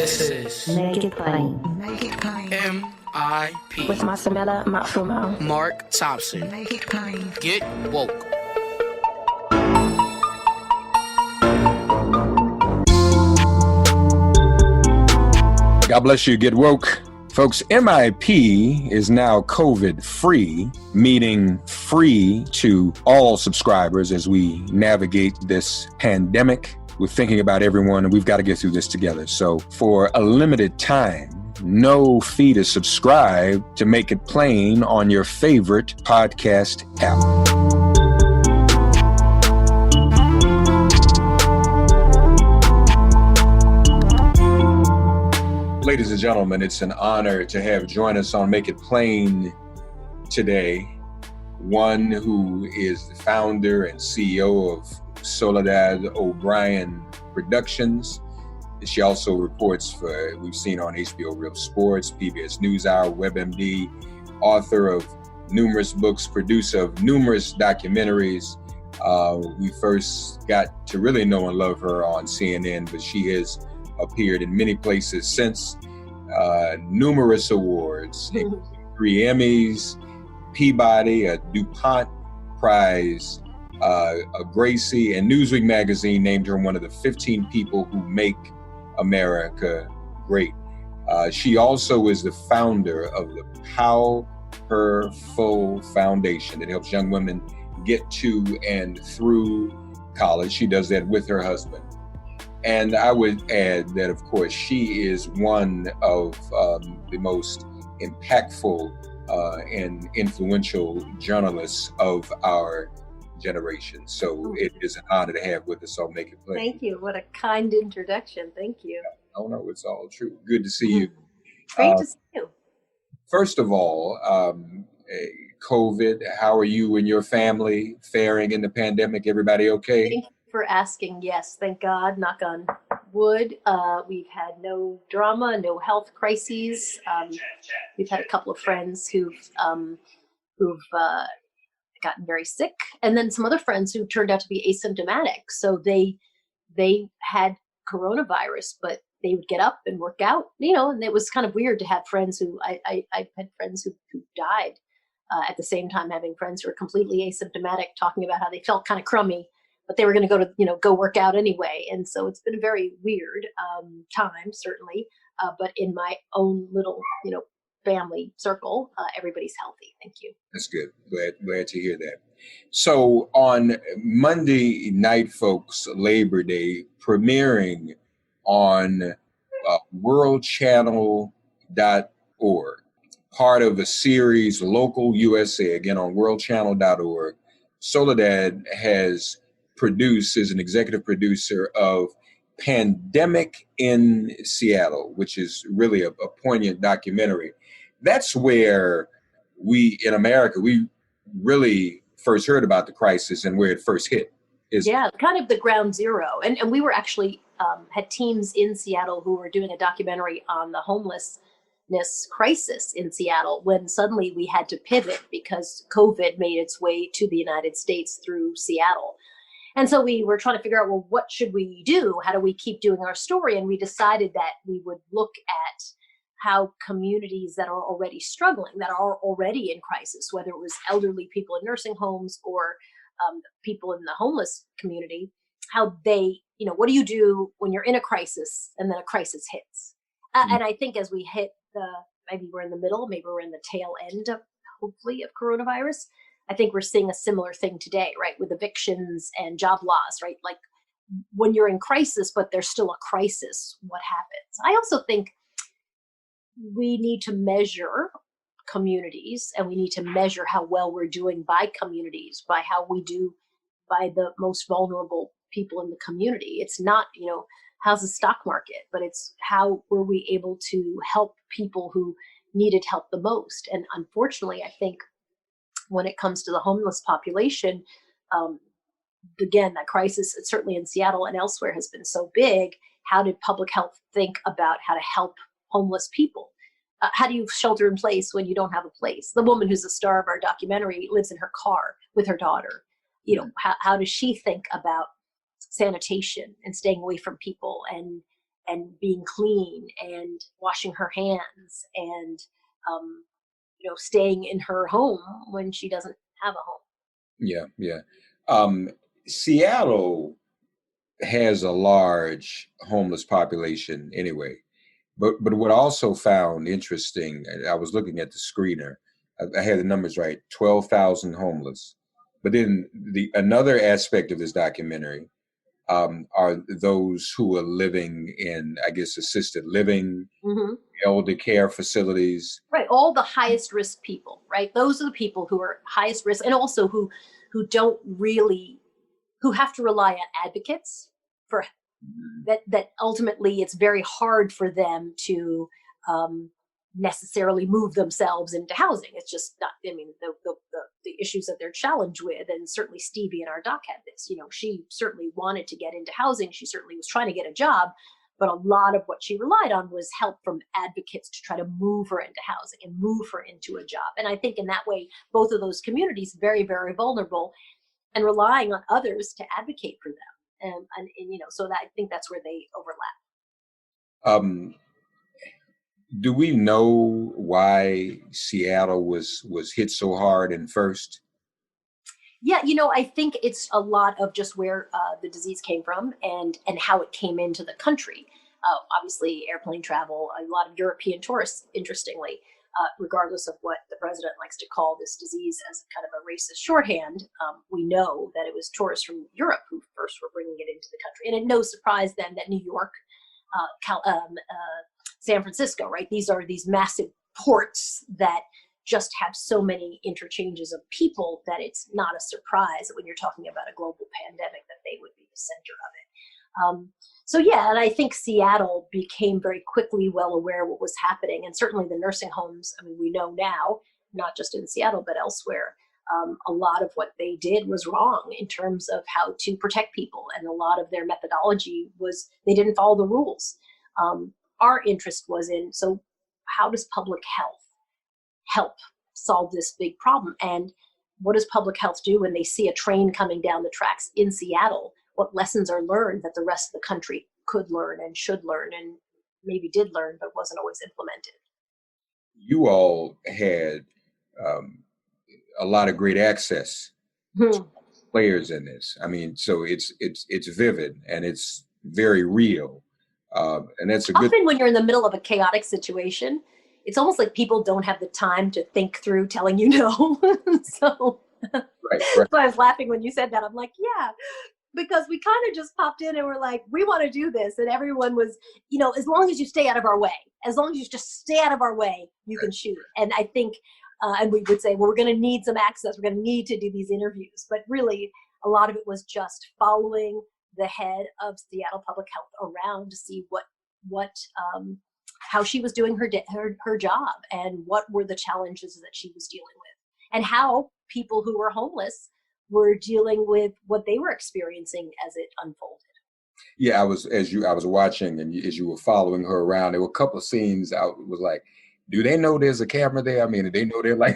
This is Make It Plain. Make it plain. MIP. With Masamela Matfumo. Mark Thompson. Make it plain. Get woke. God bless you. Get woke. Folks, MIP is now COVID-free, meaning free to all subscribers as we navigate this pandemic. We're thinking about everyone, and we've got to get through this together. So for a limited time, no fee to subscribe to Make It Plain on your favorite podcast app. Ladies and gentlemen, it's an honor to have join us on Make It Plain today, one who is the founder and CEO of Soledad O'Brien Productions. She also reports for, we've seen on HBO Real Sports, PBS NewsHour, WebMD, author of numerous books, producer of numerous documentaries. We first got to really know and love her on CNN, but she has appeared in many places since, numerous awards, 3 Emmys, Peabody, a DuPont Prize, a Gracie, and Newsweek magazine named her one of the 15 people who make America great. She also is the founder of the Powerful Foundation that helps young women get to and through college. She does that with her husband. And I would add that, of course, she is one of the most impactful and influential journalists of our generation. So it is an honor to have with us on Make It Plain. Thank you. What a kind introduction. Thank you. Oh, no, it's all true. Good to see you. Great to see you. First of all, COVID, how are you and your family faring in the pandemic? Everybody okay? Thank you for asking. Yes, thank God. Knock on wood. We've had no drama, no health crises. We've had a couple of friends who've gotten very sick, and then some other friends who turned out to be asymptomatic. So they had coronavirus, but they would get up and work out, and it was kind of weird to have friends who I had friends who died at the same time, having friends who were completely asymptomatic, talking about how they felt kind of crummy, but they were going to go work out anyway. And so it's been a very weird time, certainly. But in my own little, family circle, everybody's healthy. Thank you. That's good. Glad to hear that. So on Monday night, folks, Labor Day, premiering on worldchannel.org, part of a series, Local USA, again on worldchannel.org. Soledad is an executive producer of Pandemic in Seattle, which is really a poignant documentary. That's where we, in America, we really first heard about the crisis and where it first hit. Yeah, kind of the ground zero. And we were actually, had teams in Seattle who were doing a documentary on the homelessness crisis in Seattle when suddenly we had to pivot because COVID made its way to the United States through Seattle. And so we were trying to figure out, well, what should we do? How do we keep doing our story? And we decided that we would look at how communities that are already struggling, that are already in crisis, whether it was elderly people in nursing homes or people in the homeless community, how they, what do you do when you're in a crisis and then a crisis hits? And I think as we hit maybe we're in the middle, maybe we're in the tail end of, hopefully, of coronavirus, I think we're seeing a similar thing today, right? With evictions and job loss, right? Like when you're in crisis, but there's still a crisis, what happens? I also think we need to measure communities and we need to measure how well we're doing by communities, by how we do by the most vulnerable people in the community. It's not, how's the stock market, but it's how were we able to help people who needed help the most. And unfortunately, I think when it comes to the homeless population, again, that crisis, certainly in Seattle and elsewhere, has been so big. How did public health think about how to help homeless people? How do you shelter in place when you don't have a place? The woman who's the star of our documentary lives in her car with her daughter. How does she think about sanitation and staying away from people and being clean and washing her hands and staying in her home when she doesn't have a home. Yeah, yeah. Seattle has a large homeless population anyway. But what I also found interesting, I was looking at the screener. I had the numbers right, 12,000 homeless. But then another aspect of this documentary are those who are living in, I guess, assisted living, elder care facilities. Right, all the highest risk people, right? Those are the people who are highest risk, and also who don't really, who have to rely on advocates for that ultimately it's very hard for them to necessarily move themselves into housing. It's just not, I mean, the issues that they're challenged with, and certainly Stevie in our doc had this, she certainly wanted to get into housing. She certainly was trying to get a job, but a lot of what she relied on was help from advocates to try to move her into housing and move her into a job. And I think in that way, both of those communities, very, very vulnerable and relying on others to advocate for them. And so that I think that's where they overlap. Do we know why Seattle was hit so hard in first? Yeah, I think it's a lot of just where the disease came from and how it came into the country. Obviously, airplane travel, a lot of European tourists, interestingly, regardless of what the president likes to call this disease as kind of a racist shorthand, we know that it was tourists from Europe who first were bringing it into the country. And it's no surprise then that New York, San Francisco, right? These are these massive ports that just have so many interchanges of people that it's not a surprise that when you're talking about a global pandemic that they would be the center of it. So yeah, and I think Seattle became very quickly well aware what was happening, and certainly the nursing homes. I mean, we know now, not just in Seattle but elsewhere, a lot of what they did was wrong in terms of how to protect people, and a lot of their methodology was they didn't follow the rules. Our interest was in, so how does public health help solve this big problem? And what does public health do when they see a train coming down the tracks in Seattle? What lessons are learned that the rest of the country could learn and should learn and maybe did learn but wasn't always implemented? You all had a lot of great access to players in this. I mean, so it's vivid and it's very real. And that's a good. Often when you're in the middle of a chaotic situation, it's almost like people don't have the time to think through telling you no. So Right. so I was laughing when you said that. I'm like, yeah, because we kind of just popped in and we're like, we want to do this. And everyone was, as long as you stay out of our way, as long as you just stay out of our way, you can shoot. And I think, and we would say, well, we're going to need some access. We're going to need to do these interviews. But really, a lot of it was just following the head of Seattle Public Health around to see how she was doing her job and what were the challenges that she was dealing with, and how people who were homeless were dealing with what they were experiencing as it unfolded. Yeah, I was watching, and as you were following her around, there were a couple of scenes I was like, do they know there's a camera there? I mean, do they know they're like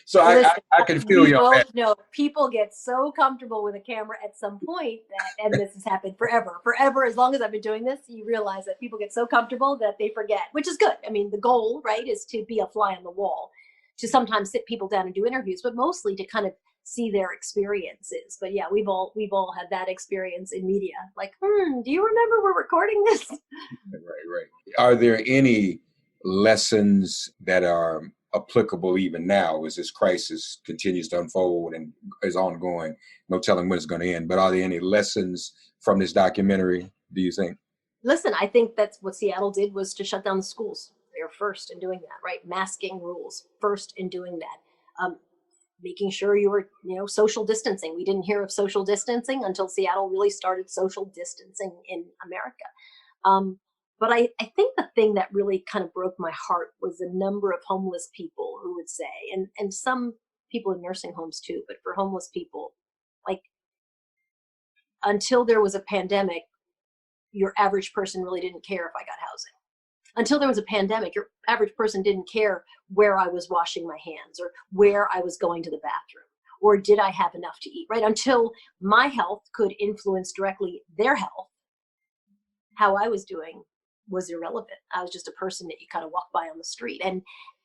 so listen, I can feel you. Both know people get so comfortable with a camera at some point that, and this has happened forever. As long as I've been doing this, you realize that people get so comfortable that they forget, which is good. I mean, the goal, right, is to be a fly on the wall, to sometimes sit people down and do interviews, but mostly to kind of see their experiences. But yeah, we've all had that experience in media. Like, do you remember we're recording this? Right. Are there any lessons that are applicable even now as this crisis continues to unfold and is ongoing? No telling when it's going to end, but are there any lessons from this documentary, do you think? Listen, I think that's what Seattle did, was to shut down the schools. They were first in doing that, right? Masking rules, first in doing that. Making sure you were, social distancing. We didn't hear of social distancing until Seattle really started social distancing in America. But I think the thing that really kind of broke my heart was the number of homeless people who would say, and some people in nursing homes too, but for homeless people, like, until there was a pandemic, your average person really didn't care if I got housing. Until there was a pandemic, your average person didn't care where I was washing my hands or where I was going to the bathroom or did I have enough to eat, right? Until my health could influence directly their health. how I was doing was irrelevant. I was just a person that you kind of walk by on the street, and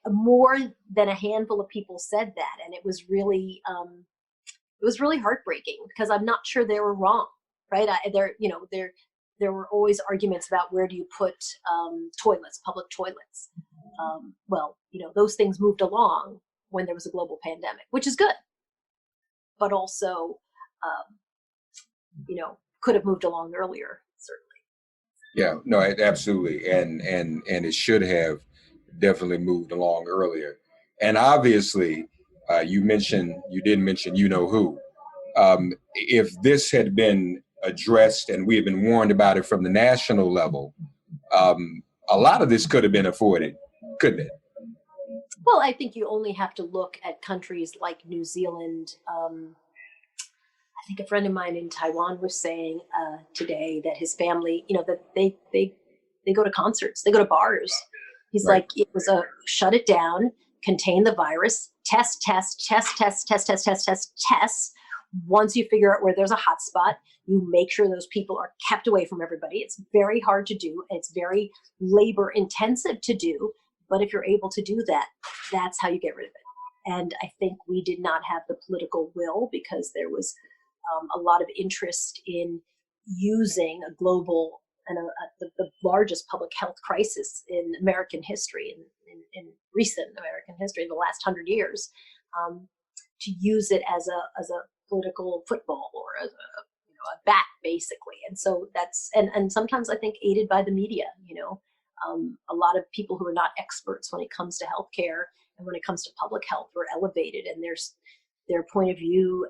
more than a handful of people said that, and it was really heartbreaking because I'm not sure they were wrong, right? There were always arguments about where do you put toilets, public toilets. Well, those things moved along when there was a global pandemic, which is good, but also, could have moved along earlier, certainly. Yeah, no, absolutely, and it should have definitely moved along earlier. And obviously, you did mention who. If this had been addressed and we had been warned about it from the national level, a lot of this could have been avoided, couldn't it? Well, I think you only have to look at countries like New Zealand. I think a friend of mine in Taiwan was saying today that his family, that they go to concerts, they go to bars. He's Right. like, it was a shut it down, contain the virus, test, test, test, test, test, test, test, test, test. Once you figure out where there's a hot spot, you make sure those people are kept away from everybody. It's very hard to do. It's very labor intensive to do. But if you're able to do that, that's how you get rid of it. And I think we did not have the political will because there was a lot of interest in using a global and the largest public health crisis in American history, in recent American history, in the last 100 years, to use it as a political football or as a bat, basically. And so that's and sometimes I think aided by the media. A lot of people who are not experts when it comes to healthcare and when it comes to public health were elevated, and their point of view,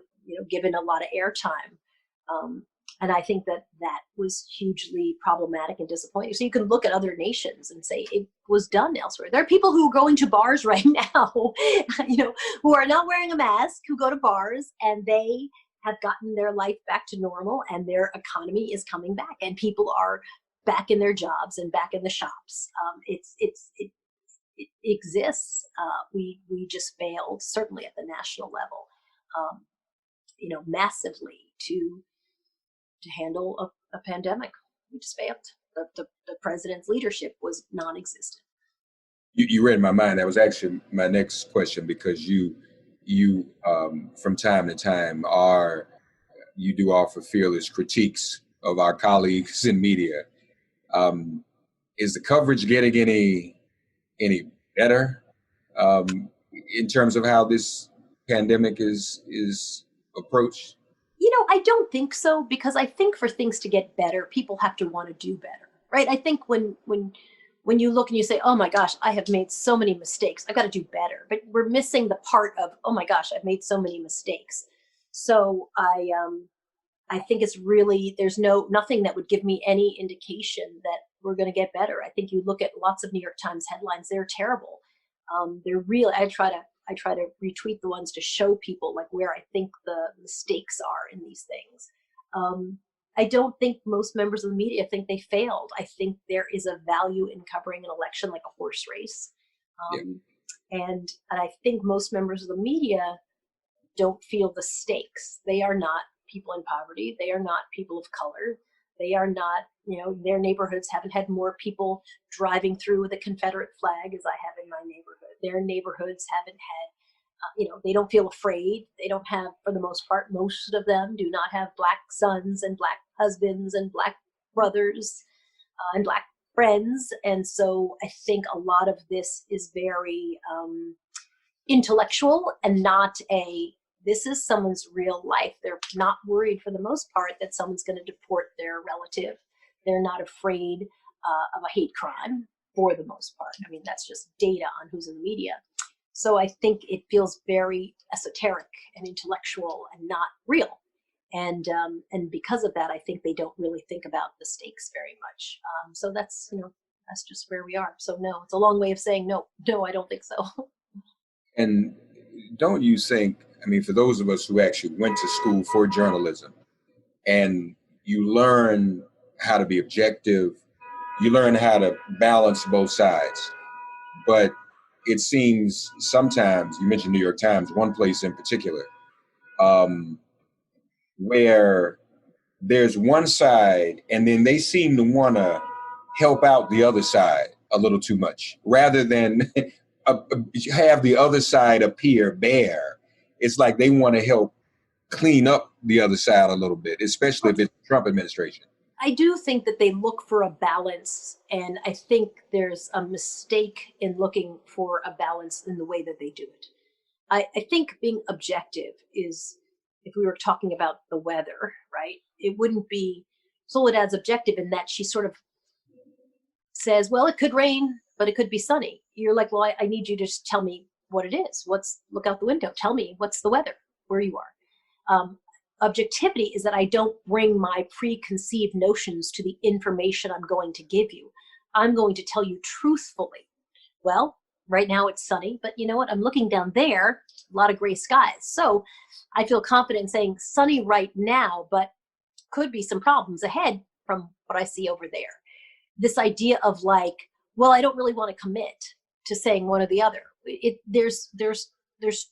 given a lot of airtime. And I think that was hugely problematic and disappointing. So you can look at other nations and say it was done elsewhere. There are people who are going to bars right now, who are not wearing a mask, who go to bars, and they have gotten their life back to normal, and their economy is coming back, and people are back in their jobs and back in the shops. It exists. We just failed, certainly at the national level, massively to handle a pandemic. We just failed. The president's leadership was non-existent. You read my mind. That was actually my next question, because you from time to time you do offer fearless critiques of our colleagues in media. Is the coverage getting any better in terms of how this pandemic is approached? I don't think so, because I think for things to get better, people have to want to do better, right? I think when you look and you say, oh my gosh, I have made so many mistakes, I've got to do better. But we're missing the part of, oh my gosh, I've made so many mistakes. So I think it's really, there's nothing that would give me any indication that we're going to get better. I think you look at lots of New York Times headlines, they're terrible. They're really, I try to retweet the ones to show people like where I think the mistakes are in these things. I don't think most members of the media think they failed. I think there is a value in covering an election like a horse race. And I think most members of the media don't feel the stakes. They are not people in poverty. They are not people of color. They are not, their neighborhoods haven't had more people driving through with a Confederate flag as I have in my neighborhood. Their neighborhoods haven't had, they don't feel afraid. They don't have, for the most part, most of them do not have black sons and black husbands and black brothers and black friends. And so I think a lot of this is very intellectual and not this is someone's real life. They're not worried for the most part that someone's going to deport their relative. They're not afraid of a hate crime for the most part. I mean, that's just data on who's in the media. So I think it feels very esoteric and intellectual and not real. And because of that, I think they don't really think about the stakes very much. So that's just where we are. So no, it's a long way of saying no, I don't think so. And don't you think, for those of us who actually went to school for journalism, and you learn how to be objective, you learn how to balance both sides. But it seems sometimes, you mentioned New York Times, one place in particular, where there's one side, and then they seem to want to help out the other side a little too much, rather than have the other side appear bare. It's like they want to help clean up the other side a little bit, especially if it's the Trump administration. I do think that they look for a balance, and I think there's a mistake in looking for a balance in the way that they do it. I think being objective is, if we were talking about the weather, right? It wouldn't be Soledad's objective in that she sort of says, well, it could rain, but it could be sunny. You're like, well, I need you to just tell me what it is. Look out the window. Tell me what's the weather, where you are. Objectivity is that I don't bring my preconceived notions to the information I'm going to give you. I'm going to tell you truthfully. Well, right now it's sunny, but you know what? I'm looking down there, a lot of gray skies. So I feel confident saying sunny right now, but could be some problems ahead from what I see over there. This idea of like, well, I don't really want to commit to saying one or the other. There's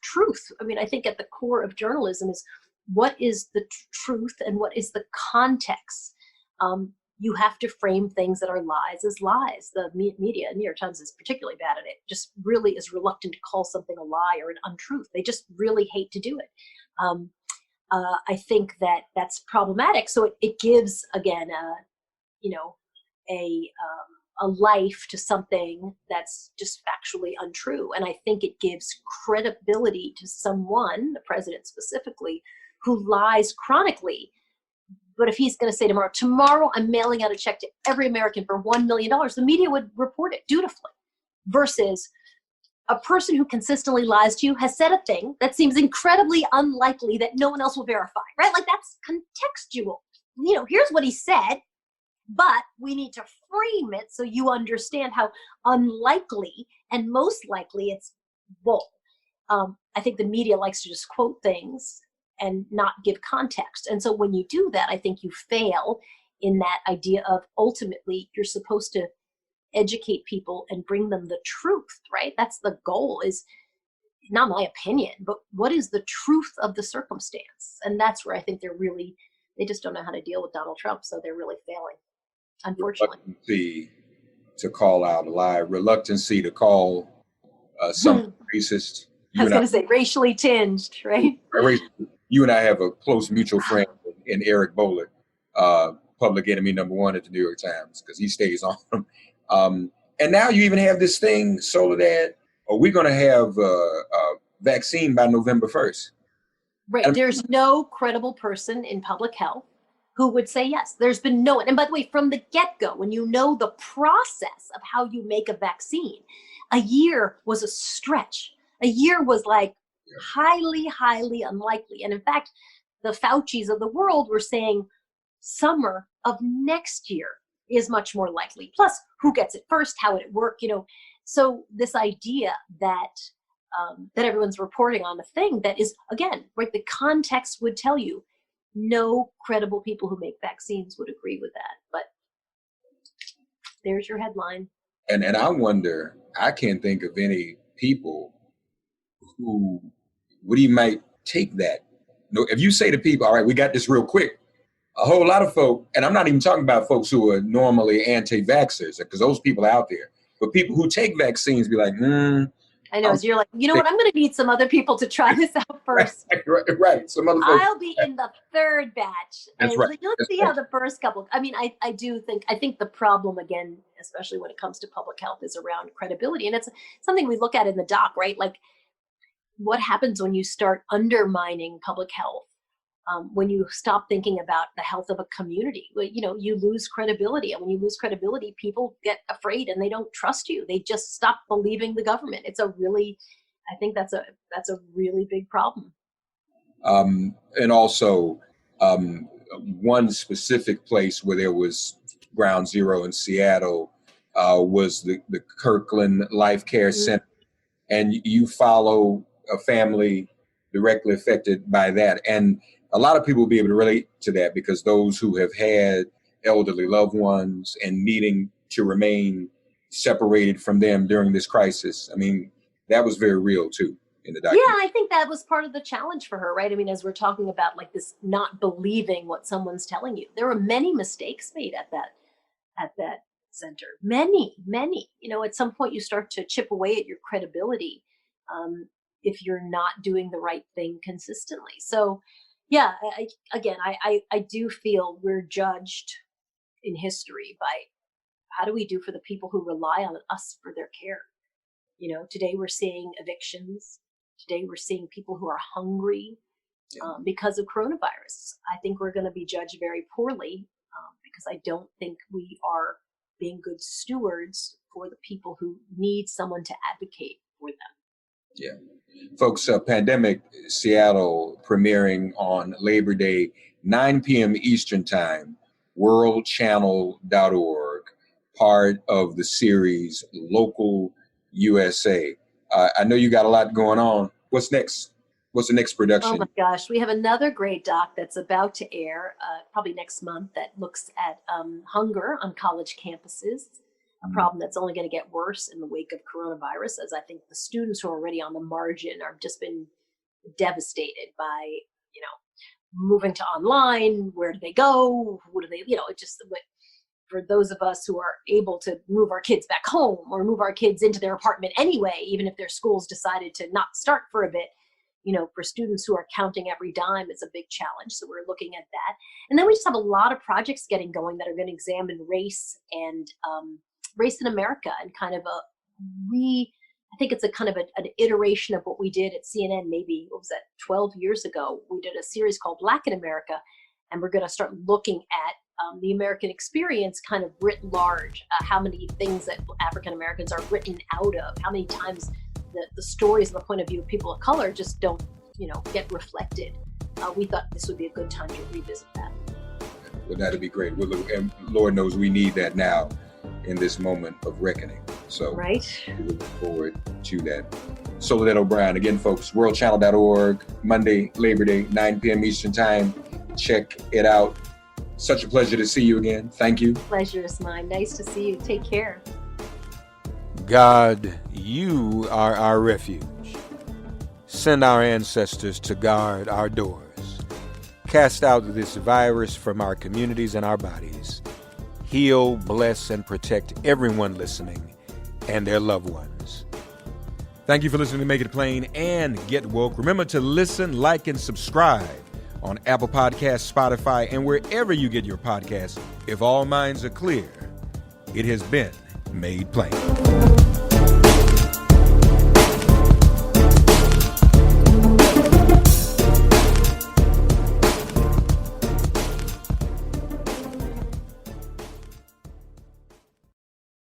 truth. I mean, I think at the core of journalism is what is the truth and what is the context. You have to frame things that are lies as lies. The media, New York Times is particularly bad at it, just really is reluctant to call something a lie or an untruth. They just really hate to do it. I think that that's problematic. So it gives, again, a life to something that's just factually untrue. And I think it gives credibility to someone, the president specifically, who lies chronically. But if he's going to say tomorrow I'm mailing out a check to every American for $1 million, the media would report it dutifully. Versus a person who consistently lies to you has said a thing that seems incredibly unlikely that no one else will verify, right? Like, that's contextual. Here's what he said, but we need to frame it so you understand how unlikely and most likely it's bull. I think the media likes to just quote things and not give context. And so when you do that, I think you fail in that idea of ultimately you're supposed to educate people and bring them the truth, right? That's the goal, is not my opinion, but what is the truth of the circumstance? And that's where I think they just don't know how to deal with Donald Trump. So they're really failing, unfortunately. Reluctancy to call out a lie, reluctancy to call something racist. I was going to say racially tinged, right? You and I have a close mutual friend in Eric Bowler, public enemy number one at the New York Times, because he stays on them. And now you even have this thing, Soledad, are we going to have a vaccine by November 1st? Right. There's no credible person in public health who would say yes. There's been no one. And by the way, from the get-go, when you know the process of how you make a vaccine, a year was a stretch. A year was like highly, highly unlikely. And in fact, the Faucis of the world were saying summer of next year is much more likely. Plus, who gets it first? How would it work? So this idea that that everyone's reporting on a thing that is, again, right, the context would tell you no credible people who make vaccines would agree with that. But there's your headline. And I wonder, I can't think of any people who might take that. No, if you say to people, all right, we got this real quick, a whole lot of folk, and I'm not even talking about folks who are normally anti-vaxxers, because those people are out there, but people who take vaccines be like, I know. So you're like, you know what? I'm going to need some other people to try this out first. Right. Some other folks. I'll be in the third batch. That's right. Let's see how the first couple. I mean, I think the problem, again, especially when it comes to public health, is around credibility, and it's something we look at in the doc, right? Like, what happens when you start undermining public health? When you stop thinking about the health of a community, you lose credibility. And when you lose credibility, people get afraid and they don't trust you. They just stop believing the government. I think that's a really big problem. And also, one specific place where there was ground zero in Seattle was the Kirkland Life Care Center. And you follow a family directly affected by that. And a lot of people will be able to relate to that, because those who have had elderly loved ones and needing to remain separated from them during this crisis, I mean, that was very real too. in the Yeah, documentary. I think that was part of the challenge for her, right? I mean, as we're talking about like this not believing what someone's telling you, there were many mistakes made at that center. Many, many. At some point you start to chip away at your credibility if you're not doing the right thing consistently. So, yeah, I do feel we're judged in history by how do we do for the people who rely on us for their care. Today we're seeing evictions. Today we're seeing people who are hungry because of coronavirus. I think we're going to be judged very poorly because I don't think we are being good stewards for the people who need someone to advocate for them. Yeah. Folks, Pandemic Seattle premiering on Labor Day, 9 p.m. Eastern Time, worldchannel.org, part of the series Local USA. I know you got a lot going on. What's next? What's the next production? Oh my gosh, we have another great doc that's about to air probably next month that looks at hunger on college campuses, a problem that's only going to get worse in the wake of coronavirus, as I think the students who are already on the margin are just been devastated by, moving to online. Where do they go? What do they, it just, for those of us who are able to move our kids back home or move our kids into their apartment anyway, even if their schools decided to not start for a bit, for students who are counting every dime, it's a big challenge. So we're looking at that. And then we just have a lot of projects getting going that are going to examine race and race in America and kind of I think it's a kind of an iteration of what we did at CNN maybe, 12 years ago. We did a series called Black in America, and we're going to start looking at the American experience kind of writ large, how many things that African Americans are written out of, how many times the stories and the point of view of people of color just don't, get reflected. We thought this would be a good time to revisit that. Well, that'd be great. And Lord knows we need that now in this moment of reckoning. So right. We look forward to that. Soledad O'Brien, again, folks, worldchannel.org, Monday, Labor Day, 9 p.m. Eastern Time. Check it out. Such a pleasure to see you again. Thank you. Pleasure is mine. Nice to see you. Take care. God, you are our refuge. Send our ancestors to guard our doors. Cast out this virus from our communities and our bodies. Heal, bless, and protect everyone listening and their loved ones. Thank you for listening to Make It Plain and Get Woke. Remember to listen, like, and subscribe on Apple Podcasts, Spotify, and wherever you get your podcasts. If all minds are clear, it has been made plain.